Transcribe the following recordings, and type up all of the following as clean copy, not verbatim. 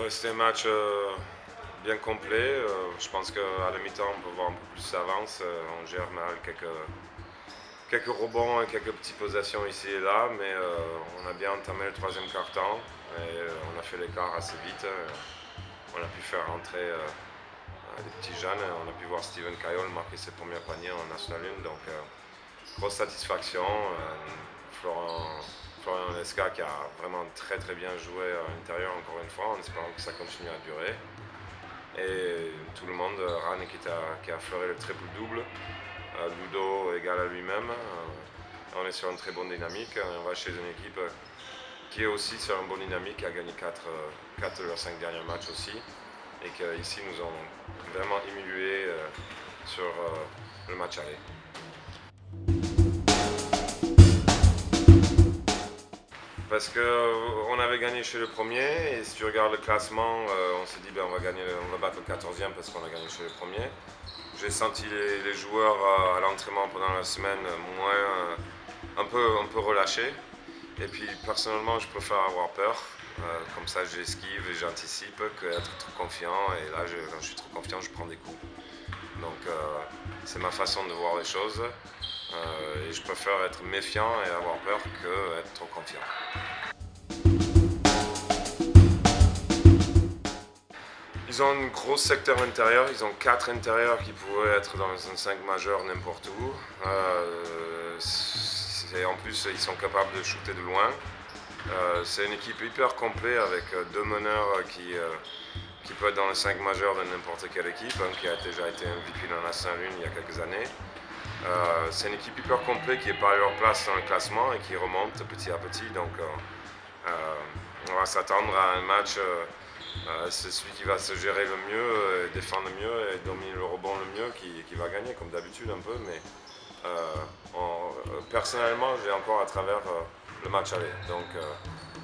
C'était un match bien complet. Je pense qu'à la mi-temps, on peut voir un peu plus d'avance. On gère mal quelques rebonds et quelques petites possessions ici et là, mais on a bien entamé le troisième quart-temps et on a fait l'écart assez vite. On a pu faire rentrer des petits jeunes. On a pu voir Steven Kayol marquer ses premiers paniers en National 1, donc grosse satisfaction. Florian Lesca qui a vraiment très très bien joué à l'intérieur encore une fois, en espérant que ça continue à durer. Et tout le monde, Ran qui a fleuré le triple-double, Ludo égal à lui-même. On est sur une très bonne dynamique. On va chez une équipe qui est aussi sur une bonne dynamique, qui a gagné 4 de leurs 5 derniers matchs aussi. Et qui ici nous ont vraiment émulé sur le match aller. Parce qu'on avait gagné chez le premier, et si tu regardes le classement, on s'est dit on va battre le 14e parce qu'on a gagné chez le premier. J'ai senti les joueurs à l'entraînement pendant la semaine un peu relâchés. Et puis personnellement, je préfère avoir peur. Comme ça, j'esquive et j'anticipe qu'être trop confiant. Et là, quand je suis trop confiant, je prends des coups. Donc c'est ma façon de voir les choses. Et je préfère être méfiant et avoir peur qu'être trop confiant. Ils ont un gros secteur intérieur, ils ont 4 intérieurs qui pourraient être dans un 5 majeur n'importe où. En plus, ils sont capables de shooter de loin. C'est une équipe hyper complète avec 2 meneurs qui peuvent être dans le 5 majeur de n'importe quelle équipe, un qui a déjà été MVP dans la Saint-Lune il y a quelques années. C'est une équipe hyper complète qui n'est pas à leur place dans le classement et qui remonte petit à petit. Donc on va s'attendre à un match. C'est celui qui va se gérer le mieux, défendre le mieux et dominer le rebond le mieux qui va gagner, comme d'habitude un peu. Mais personnellement, j'ai encore à travers le match aller. Donc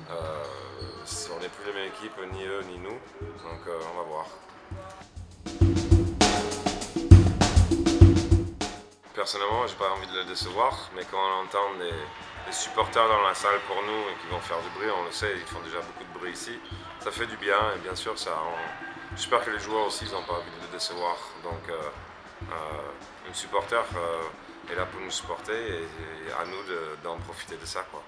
on n'est plus la même équipe, ni eux ni nous. Donc on va voir. Personnellement, j'ai pas envie de le décevoir, mais quand on entend des supporters dans la salle pour nous et qui vont faire du bruit, on le sait, ils font déjà beaucoup de bruit ici. Ça fait du bien et bien sûr, j'espère que les joueurs aussi n'ont pas envie de le décevoir. Donc, un supporter est là pour nous supporter et à nous d'en profiter de ça, quoi.